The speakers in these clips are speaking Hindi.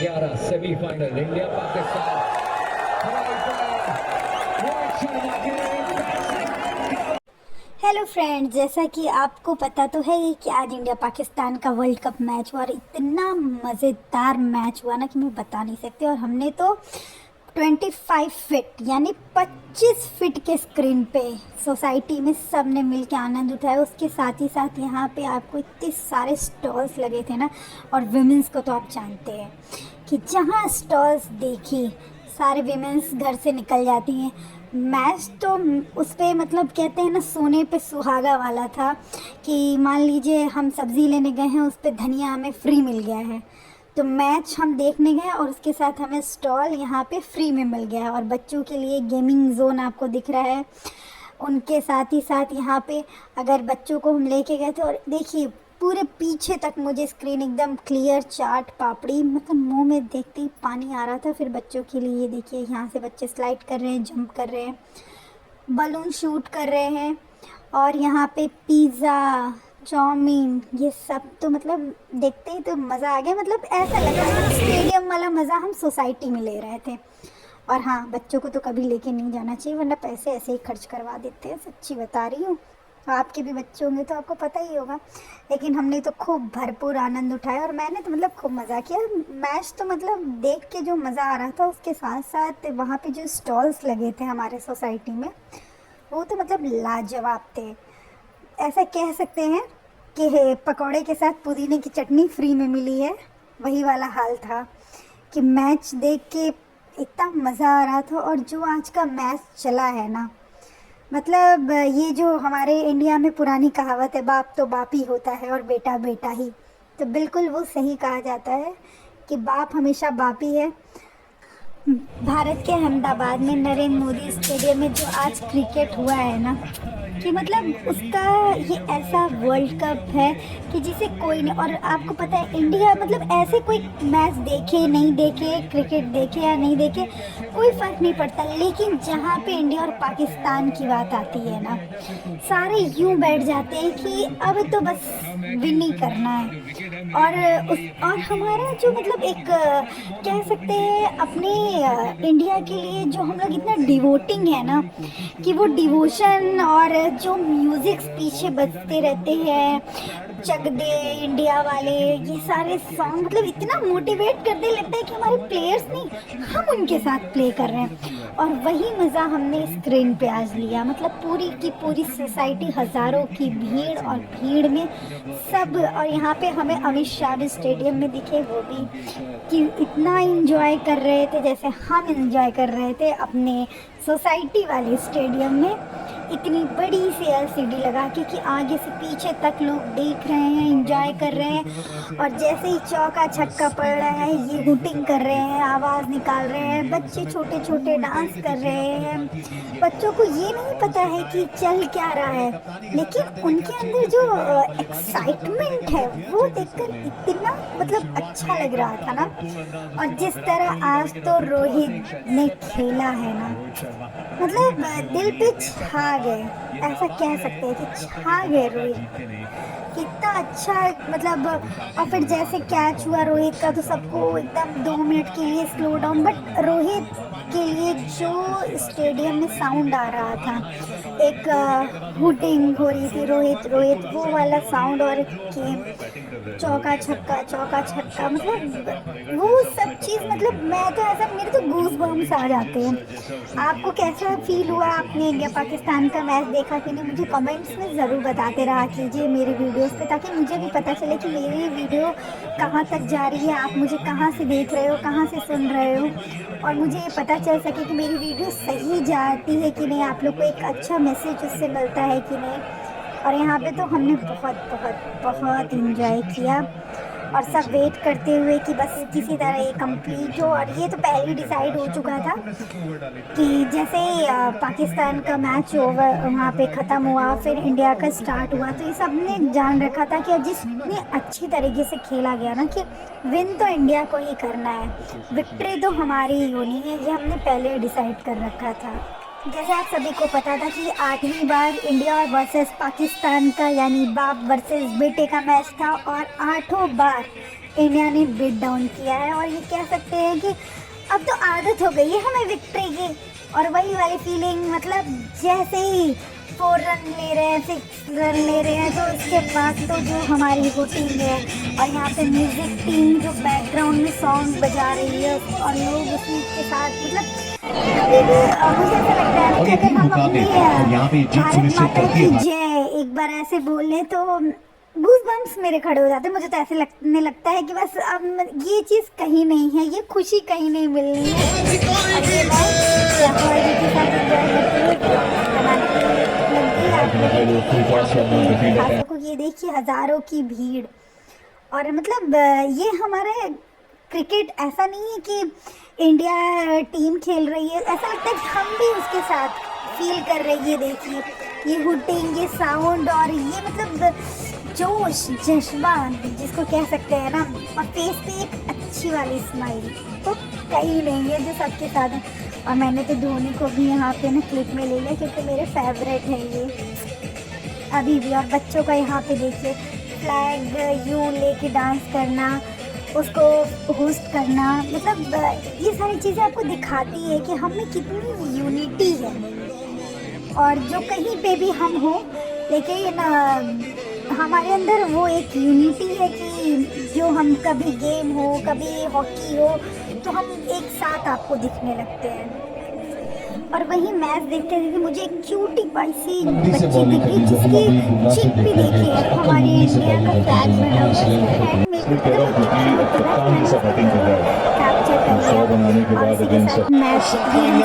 2011 semifinal India Pakistan. Hello friends, जैसा कि आपको पता तो है ही कि आज इंडिया पाकिस्तान का वर्ल्ड कप मैच हुआ और इतना मज़ेदार मैच हुआ ना कि मैं बता नहीं सकती। और हमने तो 25 फीट यानी 25 फीट के स्क्रीन पे सोसाइटी में सब ने मिल के आनंद उठाया। उसके साथ ही साथ यहाँ पे आपको इतने सारे स्टॉल्स लगे थे ना। और विमेंस को तो आप जानते हैं कि जहाँ स्टॉल्स देखी सारे विमेंस घर से निकल जाती हैं। मैच तो उस पर मतलब कहते हैं ना, सोने पे सुहागा वाला था कि मान लीजिए हम सब्ज़ी लेने गए हैं, उस पर धनिया हमें फ्री मिल गया है, तो मैच हम देखने गए और उसके साथ हमें स्टॉल यहाँ पे फ्री में मिल गया है। और बच्चों के लिए गेमिंग जोन आपको दिख रहा है। उनके साथ ही साथ यहाँ पे अगर बच्चों को हम लेके गए थे, और देखिए पूरे पीछे तक मुझे स्क्रीन एकदम क्लियर, चाट पापड़ी, मतलब मुंह में देखते ही पानी आ रहा था। फिर बच्चों के लिए देखिए यहाँ से बच्चे स्लाइड कर रहे हैं, जंप कर रहे हैं, बलून शूट कर रहे हैं। और यहाँ पे पिज़्ज़ा, चाउमीन, ये सब तो मतलब देखते ही तो मज़ा आ गया। मतलब ऐसा लग रहा है स्टेडियम वाला मज़ा हम सोसाइटी में ले रहे थे। और हाँ, बच्चों को तो कभी लेके नहीं जाना चाहिए, वरना पैसे ऐसे ही खर्च करवा देते हैं, सच्ची बता रही हूँ। आपके भी बच्चे होंगे तो आपको पता ही होगा। लेकिन हमने तो खूब भरपूर आनंद उठाया और मैंने तो मतलब खूब मज़ा किया। मैच तो मतलब देख के जो मज़ा आ रहा था, उसके साथ साथ वहाँ पे जो स्टॉल्स लगे थे हमारे सोसाइटी में, वो तो मतलब लाजवाब थे। ऐसा कह सकते हैं कि पकौड़े के साथ पुदीने की चटनी फ्री में मिली है, वही वाला हाल था कि मैच देख के इतना मज़ा आ रहा था। और जो आज का मैच चला है ना, मतलब ये जो हमारे इंडिया में पुरानी कहावत है, बाप तो बाप ही होता है और बेटा बेटा ही, तो बिल्कुल वो सही कहा जाता है कि बाप हमेशा बाप ही है। भारत के अहमदाबाद में नरेंद्र मोदी स्टेडियम में जो आज क्रिकेट हुआ है ना, कि मतलब उसका ये ऐसा वर्ल्ड कप है कि जिसे कोई नहीं। और आपको पता है इंडिया मतलब ऐसे कोई मैच देखे नहीं देखे, क्रिकेट देखे या नहीं देखे, कोई फ़र्क नहीं पड़ता। लेकिन जहाँ पे इंडिया और पाकिस्तान की बात आती है ना, सारे यूं बैठ जाते हैं कि अब तो बस विन ही करना है। और हमारा जो मतलब एक कह सकते हैं अपने इंडिया के लिए जो हम लोग इतना डिवोटिंग है ना, कि वो डिवोशन और जो म्यूज़िक्स पीछे बजते रहते हैं, चक दे इंडिया वाले, ये सारे सॉन्ग मतलब इतना मोटिवेट करने लगता है कि हमारे प्लेयर्स नहीं, हम उनके साथ प्ले कर रहे हैं। और वही मज़ा हमने स्क्रीन पे आज लिया। मतलब पूरी की पूरी सोसाइटी, हज़ारों की भीड़, और भीड़ में सब, और यहाँ पे हमें अमित शाह भी स्टेडियम में दिखे, वो भी कि इतना एंजॉय कर रहे थे जैसे हम एंजॉय कर रहे थे अपने सोसाइटी वाले स्टेडियम में। इतनी बड़ी सी एलसीडी लगा के कि आगे से पीछे तक लोग देख रहे हैं, एंजॉय कर रहे हैं। और जैसे ही चौका छक्का पड़ रहा है, ये हुटिंग कर रहे हैं, आवाज़ निकाल रहे हैं, बच्चे छोटे छोटे डांस कर रहे हैं। बच्चों को ये नहीं पता है कि चल क्या रहा है, लेकिन उनके अंदर जो एक्साइटमेंट है वो देखकर इतना मतलब अच्छा लग रहा था ना। और जिस तरह आज तो रोहित ने खेला है ना, मतलब दिल पे छा गए, ऐसा कह सकते हैं कि छा गए रोहित, कितना अच्छा मतलब। और फिर जैसे कैच हुआ रोहित का, तो सबको एकदम 2 मिनट के लिए स्लो डाउन, बट रोहित के लिए जो स्टेडियम में साउंड आ रहा था, एक हुटिंग हो रही थी, रोहित रोहित, वो वाला साउंड, और कि चौका छक्का, मतलब वो सब चीज़, मतलब मैं तो ऐसा, मेरे तो गूज बम्स आ जाते हैं। आपको कैसा फील हुआ? आपने इंडिया पाकिस्तान का मैच देखा कि नहीं? मुझे कमेंट्स में ज़रूर बताते रहा कीजिए मेरे वीडियोस पे, ताकि मुझे भी पता चले कि मेरी वीडियो कहाँ तक जा रही है, आप मुझे कहाँ से देख रहे हो, कहाँ से सुन रहे हो, और मुझे ये पता चल सके कि मेरी वीडियो सही जाती है कि नहीं, आप लोग को एक अच्छा मैसेज उससे मिलता है कि नहीं। और यहाँ पे तो हमने बहुत बहुत बहुत इंजॉय किया, और सब वेट करते हुए कि बस किसी तरह ये कंप्लीट हो। और ये तो पहले ही डिसाइड हो चुका था कि जैसे ही पाकिस्तान का मैच ओवर वहाँ पे ख़त्म हुआ, फिर इंडिया का स्टार्ट हुआ, तो ये सब ने जान रखा था कि जिसने अच्छी तरीके से खेला गया ना, कि विन तो इंडिया को ही करना है, विक्ट्री तो हमारी ही होनी है, ये हमने पहले डिसाइड कर रखा था। जैसे आप सभी को पता था कि 8वीं बार इंडिया वर्सेस पाकिस्तान का, यानी बाप वर्सेस बेटे का मैच था, और 8 बार इंडिया ने बीट डाउन किया है। और ये कह सकते हैं कि अब तो आदत हो गई है हमें विक्ट्री की, और वही वाली फीलिंग, मतलब जैसे ही 4 रन ले रहे हैं, 6 रन ले रहे हैं, तो उसके बाद तो जो हमारी वो टीम है, और यहाँ पे म्यूजिक टीम जो बैकग्राउंड में सॉन्ग बजा रही है और लोग उसी के साथ, मतलब अभी भी मुझे ऐसा लगता है कि अगर हम अपनी भारत माता की जय एक बार ऐसे बोल लें तो गूज बम्स मेरे खड़े हो जाते हैं। मुझे तो ऐसे लगने लगता है कि बस अब ये चीज़ कहीं नहीं है, ये खुशी कहीं नहीं मिलनी है। और ये मैं लाहौर जी के साथ एंजॉय करती हूँ बनाने के लिए लग गई। ये देखिए हज़ारों की भीड़, और मतलब ये हमारे क्रिकेट ऐसा नहीं है कि इंडिया टीम खेल रही है, ऐसा लगता है कि हम भी उसके साथ फील कर रही है। देखिए ये हुटिंग, ये साउंड, और ये मतलब जोश जज्बा जिसको कह सकते हैं ना, और फेस पे एक अच्छी वाली स्माइल तो कहीं नहीं है जो सबके साथ है। और मैंने तो धोनी को भी यहाँ पे ना क्लिप में ले लिया क्योंकि मेरे फेवरेट है ये अभी भी। और बच्चों का यहाँ पे देखिए फ्लैग यूं लेके डांस करना, उसको होस्ट करना, मतलब ये सारी चीज़ें आपको दिखाती है कि हम में कितनी यूनिटी है। और जो कहीं पे भी हम हो, लेकिन हमारे अंदर वो एक यूनिटी है कि जो हम कभी गेम हो, कभी हॉकी हो, तो हम एक साथ आपको दिखने लगते हैं। और वही मैच देखते देखते मुझे एक क्यूटी पाई सी बच्ची दिखी जिसकी चिक भी देखी है हमारे इंडिया का फ्लैग बना हुआ है। कैप्चर कर लिया और इसी के साथ मैच भी हम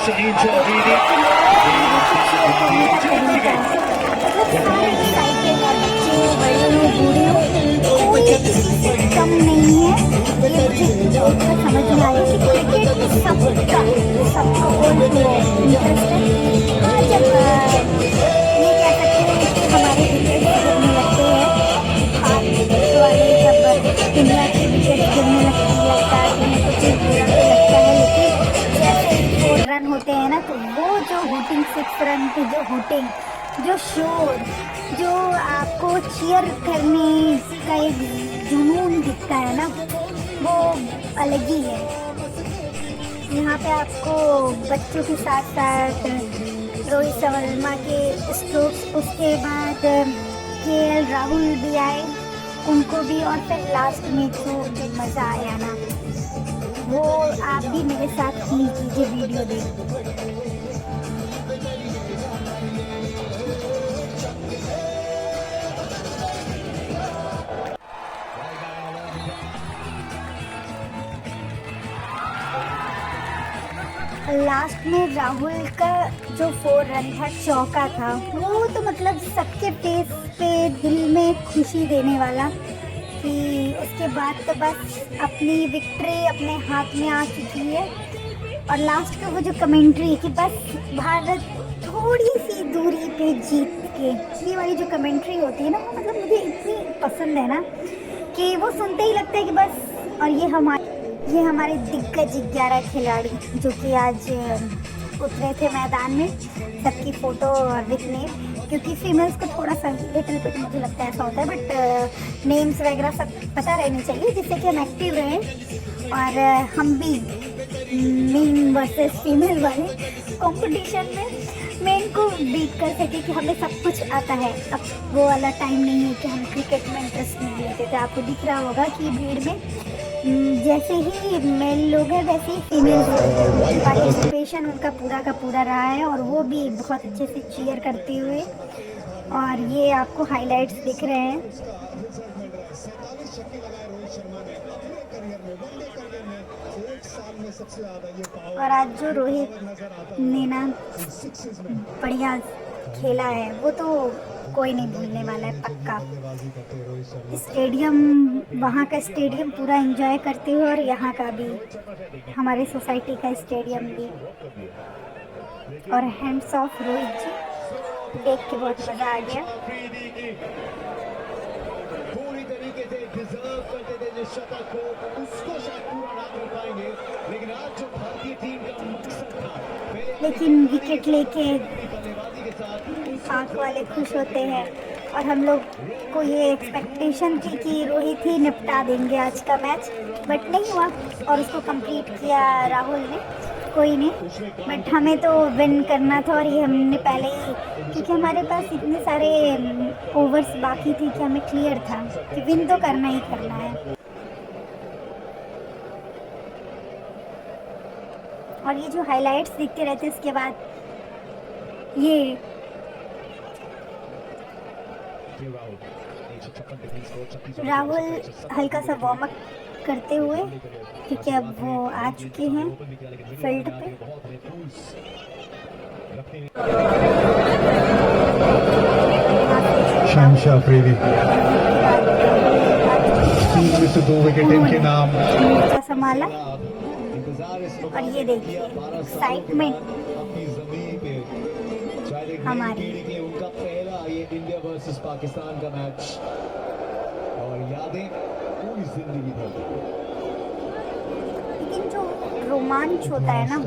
सभी देखते रहे। कम नहीं है, ये मुझे समझ में आया कि क्रिकेट में सबका इंटरेस्ट है। हाँ, जब ये कह सकते हैं कि हमारे विकेट गिरने लगते हैं, हाथ वाले जब इंडिया की विकेट गिरने लगता है तो उनको कुछ बुरा तो लगता है, लेकिन जैसे 4 रन होते हैं ना, तो वो जो हुटिंग 6 रन की जो हुटिंग, जो शोर, जो आपको चीयर करने का एक जुनून दिखता है ना, वो अलग ही है। यहाँ पे आपको बच्चों के साथ साथ रोहित शर्मा के स्ट्रोक्स, उसके बाद केएल राहुल भी आए, उनको भी, और फिर लास्ट में जो मज़ा आया ना, वो आप भी मेरे साथ फील कीजिए वीडियो देख। लास्ट में राहुल का जो 4 रन था, चौका था, वो तो मतलब सबके फेस पे दिल में खुशी देने वाला कि उसके बाद तो बस अपनी विक्ट्री अपने हाथ में आ चुकी है। और लास्ट का वो जो कमेंट्री कि बस भारत थोड़ी सी दूरी पे जीत के, ये वाली जो कमेंट्री होती है ना, वो मतलब मुझे इतनी पसंद है ना कि वो सुनते ही लगता है कि बस। और ये हमारे दिग्गज 11 खिलाड़ी जो कि आज उतरे थे मैदान में, सबकी फ़ोटो विथ नेम, क्योंकि फीमेल्स को थोड़ा सा लिटिल बिट मुझे लगता है ऐसा होता है, बट नेम्स वगैरह सब पता रहने चाहिए जिससे कि हम एक्टिव रहें और हम भी मेन वर्सेस फीमेल वाले कंपटीशन में मेन को बीट कर सके कि हमें सब कुछ आता है। अब वो वाला टाइम नहीं है कि हम क्रिकेट में इंटरेस्ट नहीं लेते थे। आपको दिख रहा होगा कि भीड़ में जैसे ही मेल लोग हैं वैसे ही फीमेल पार्टिसिपेशन उनका पूरा का पूरा रहा है, और वो भी बहुत अच्छे से चीयर करते हुए। और ये आपको हाइलाइट्स दिख रहे हैं। और आज जो रोहित ने ना बढ़िया खेला है, वो तो कोई नहीं भूलने वाला है पक्का। स्टेडियम, वहाँ का स्टेडियम पूरा एंजॉय करते हुए, और यहाँ का भी, हमारे सोसाइटी का स्टेडियम भी। और हैंड्स ऑफ रोहित जी, देख के बहुत मज़ा आ गया। पूरी तरीके से डिजर्व करते थे जिस शतक को, उसको शायद पूरा ना कर पाएंगे, लेकिन आज जो भारतीय टीम का मकसद था, लेकिन विकेट लेके पाक वाले खुश होते हैं। और हम लोग को ये एक्सपेक्टेशन थी कि रोहित ही निपटा देंगे आज का मैच, बट नहीं हुआ और उसको कंप्लीट किया राहुल ने। कोई नहीं, बट हमें तो विन करना था और ये हमने पहले ही, क्योंकि हमारे पास इतने सारे ओवर्स बाकी थी कि हमें क्लियर था कि विन तो करना ही करना है। और ये जो हाइलाइट्स दिखते रहते इसके बाद ये राहुल हल्का सा वार्म अप करते हुए, क्योंकि अब वो आ चुके हैं फील्ड पे। शहंशाह अफरीदी 3 में से 2 विकेट इनके नाम। मोर्चा संभाला और ये देखिए एक्साइटमेंट हमारी। उनका पहला ये इंडिया वर्सेस पाकिस्तान का मैच और यादें पूरी जिंदगी भर। लेकिन जो रोमांच होता है ना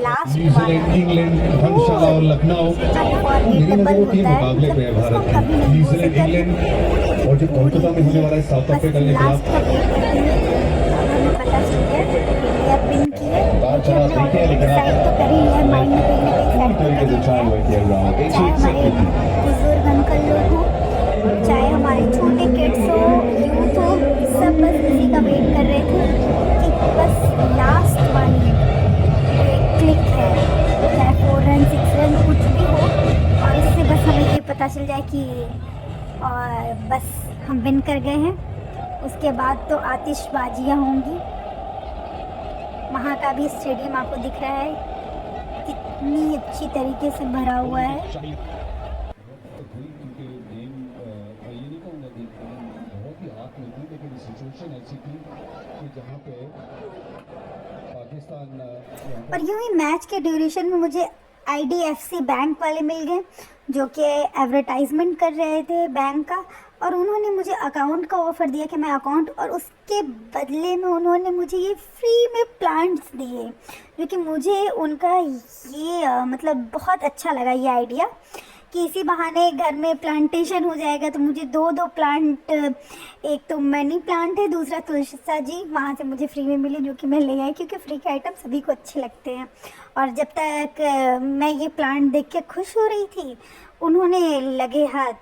लास्ट न्यूजीलैंड, इंग्लैंड, धर्मशाला और लखनऊ, लेकिन अगर वो तीन मुकाबले पे है भारत के, न्यूजीलैंड, इंग्लैंड और जो कोलकाता में होने वाला है साउथ अफ्रीका के खिलाफ। पता चल गया इंडिया विन की है, डिसाइड तो कर ही लिया माइंड में, कहीं ना कहीं सेट तो कर ही लिया है। चाहे हमारे बुजुर्ग अंकल लोग हों, चाहे हमारे छोटे किड्स हो, यूथ हो, सब बस इसी का वेट कर रहे थे कि बस लास्ट वन क्लिक है, चाहे 4 रन 6 रन कुछ भी हो, और इससे बस हमें ये पता चल जाए कि और बस हम विन कर गए हैं। उसके बाद तो आतिशबाजियाँ होंगी। वहाँ का भी स्टेडियम आपको दिख रहा है कितनी अच्छी तरीके से भरा हुआ है। और यूँ ही मैच के ड्यूरेशन में मुझे IDFC बैंक वाले मिल गए, जो कि एडवर्टाइजमेंट कर रहे थे बैंक का, और उन्होंने मुझे अकाउंट का ऑफ़र दिया कि मैं अकाउंट, और उसके बदले में उन्होंने मुझे ये फ्री में प्लांट्स दिए, जो कि मुझे उनका ये मतलब बहुत अच्छा लगा ये आइडिया कि इसी बहाने घर में प्लांटेशन हो जाएगा। तो मुझे 2 प्लांट, एक तो मनी प्लांट है, दूसरा तुलसा जी वहाँ से मुझे फ्री में मिले, जो कि मैं ले आई, क्योंकि फ्री के आइटम सभी को अच्छे लगते हैं। और जब तक मैं ये प्लांट देख के खुश हो रही थी, उन्होंने लगे हाथ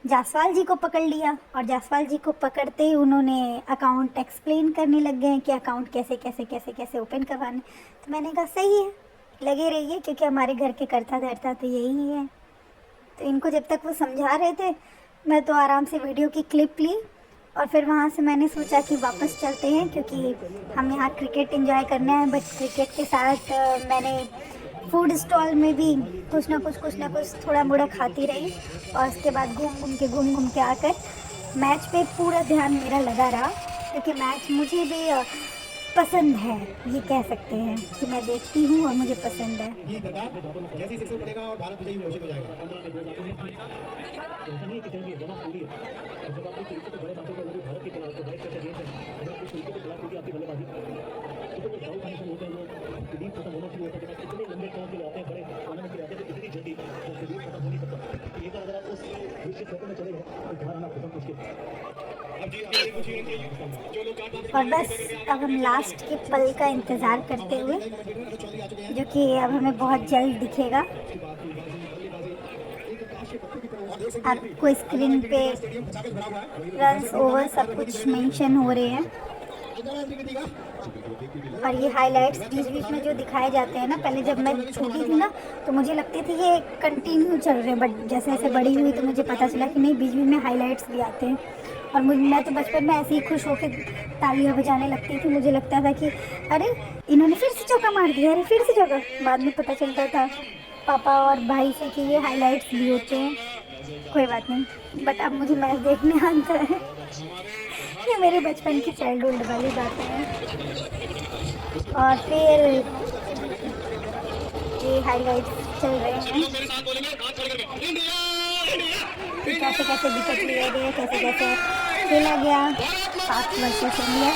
जासवाल जी को पकड़ लिया, और जासवाल जी को पकड़ते ही उन्होंने अकाउंट एक्सप्लेन करने लग गए कि अकाउंट कैसे कैसे कैसे कैसे ओपन करवाने। तो मैंने कहा सही है, लगे रहिए, क्योंकि हमारे घर के करता धरता तो यही है। तो इनको जब तक वो समझा रहे थे, मैं तो आराम से वीडियो की क्लिप ली, और फिर वहाँ से मैंने सोचा कि वापस चलते हैं, क्योंकि हम यहाँ क्रिकेट एंजॉय करना है। बट क्रिकेट के साथ मैंने फूड स्टॉल में भी कुछ ना कुछ थोड़ा मोड़ा खाती रही, और उसके बाद घूम घूम के आकर मैच पे पूरा ध्यान मेरा लगा रहा, क्योंकि मैच मुझे भी पसंद है, ये कह सकते हैं कि मैं देखती हूँ और मुझे पसंद है। और बस अब हम लास्ट के पल का इंतज़ार करते हुए, जो कि अब हमें बहुत जल्द दिखेगा। आपको स्क्रीन पे रन्स ओवर सब कुछ मेंशन हो रहे हैं, और ये हाइलाइट्स बीच बीच में जो दिखाए जाते हैं ना, पहले जब मैं छोटी थी ना तो मुझे लगते थे ये कंटिन्यू चल रहे हैं, बट जैसे जैसे बड़ी हुई तो मुझे पता चला कि नहीं, बीच बीच में हाइलाइट्स भी आते हैं। और मैं तो बचपन में ऐसे ही खुश होकर तालियां बजाने लगती थी, मुझे लगता था कि अरे इन्होंने फिर से चौका मार दिया, अरे फिर से चौका। बाद में पता चलता था पापा और भाई से कि ये हाइलाइट्स भी होते हैं। कोई बात नहीं, बट अब मुझे मैच देखने आता है। ये मेरे बचपन की चाइल्डहुड वाली बातें हैं। और फिर ये हाइलाइट्स चल रहे हैं, कैसे कैसे विकेट लिए गए, कैसे कैसे खेला गया, 7 वर्सेस इंडिया।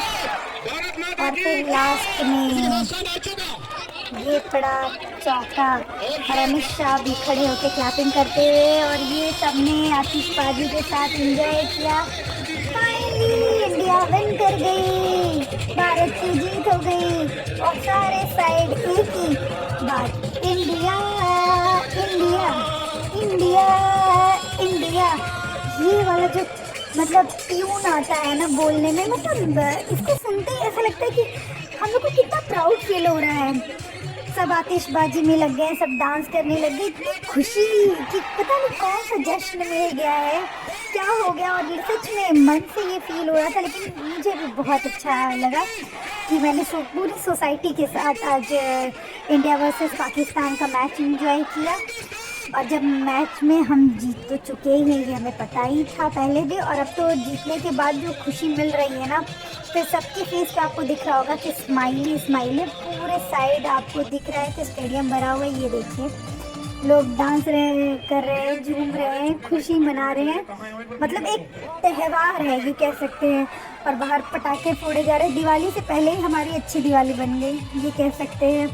और फिर लास्ट में ये पड़ा चौका और अमित शाह भी खड़े होकर क्लैपिंग करते हुए, और ये सबने आतिशबाजी के साथ एंजॉय किया। फाइनली इंडिया विन कर गई, भारत की जीत हो गई और सारे साइड एक ही बात, इंडिया इंडिया इंडिया इंडिया। ये वाला जो मतलब ट्यून आता है ना बोलने में, मतलब इसको सुनते ही ऐसा लगता है कि हम लोग को कितना प्राउड फील हो रहा है। सब आतिशबाजी में लग गए, सब डांस करने लग गए, इतनी खुशी कि पता नहीं कौन सा जश्न मिल गया है, क्या हो गया। और ये सच में मन से ये फील हो रहा था, लेकिन मुझे भी बहुत अच्छा लगा कि मैंने पूरी सोसाइटी के साथ आज इंडिया वर्सेस पाकिस्तान का मैच एंजॉय किया। और जब मैच में हम जीत तो चुके ही हैं, ये हमें पता ही था पहले भी, और अब तो जीतने के बाद जो खुशी मिल रही है ना, फिर सबके फेस पे आपको दिख रहा होगा कि स्माइली स्माइली पूरे साइड आपको दिख रहा है कि स्टेडियम भरा हुआ है। ये देखिए लोग डांस कर रहे हैं, झूम रहे हैं, खुशी मना रहे हैं, मतलब एक त्यौहार है ये कह सकते हैं। और बाहर पटाखे फोड़े जा रहे हैं, दिवाली से पहले ही हमारी अच्छी दिवाली बन गई ये कह सकते हैं।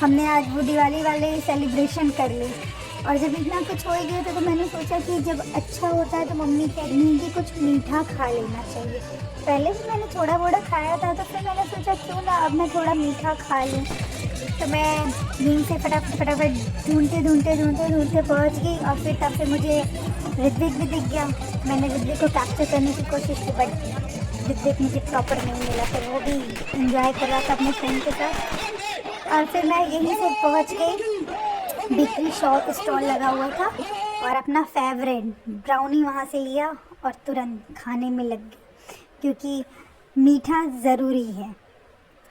हमने आज वो दिवाली वाले सेलिब्रेशन कर ली। और जब इतना कुछ हो गया तो मैंने सोचा कि जब अच्छा होता है तो मम्मी कह रही है कि कुछ मीठा खा लेना चाहिए। पहले भी मैंने थोड़ा बोड़ा खाया था, तो फिर मैंने सोचा क्यों ना अब मैं थोड़ा मीठा खा लूँ। तो मैं नींद से फटाफट ढूंढते पहुँच गई, और फिर तब से मुझे ऋत्विक भी दिख गया। मैंने ऋत्विक को कैप्चर करने की कोशिश की, बट ऋत्विक मुझे प्रॉपर नहीं मिला, तो वो भी इंजॉय कर रहा था अपने फ्रेंड के साथ। और फिर मैं यहीं से पहुँच गई, बेकरी शॉप स्टॉल लगा हुआ था, और अपना फेवरेट ब्राउनी वहाँ से लिया और तुरंत खाने में लग गई, क्योंकि मीठा ज़रूरी है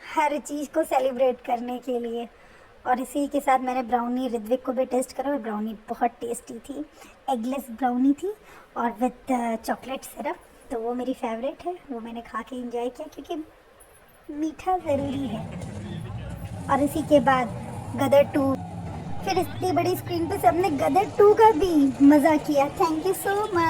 हर चीज़ को सेलिब्रेट करने के लिए। और इसी के साथ मैंने ब्राउनी ऋत्विक को भी टेस्ट करा, और ब्राउनी बहुत टेस्टी थी, एगलेस ब्राउनी थी और विद चॉकलेट सिरप, तो वो मेरी फेवरेट है, वो मैंने खा के इंजॉय किया क्योंकि मीठा ज़रूरी है। और इसी के बाद गदर 2, फिर इतनी बड़ी स्क्रीन पे सबने गदर 2 का भी मज़ा किया। Thank you so much.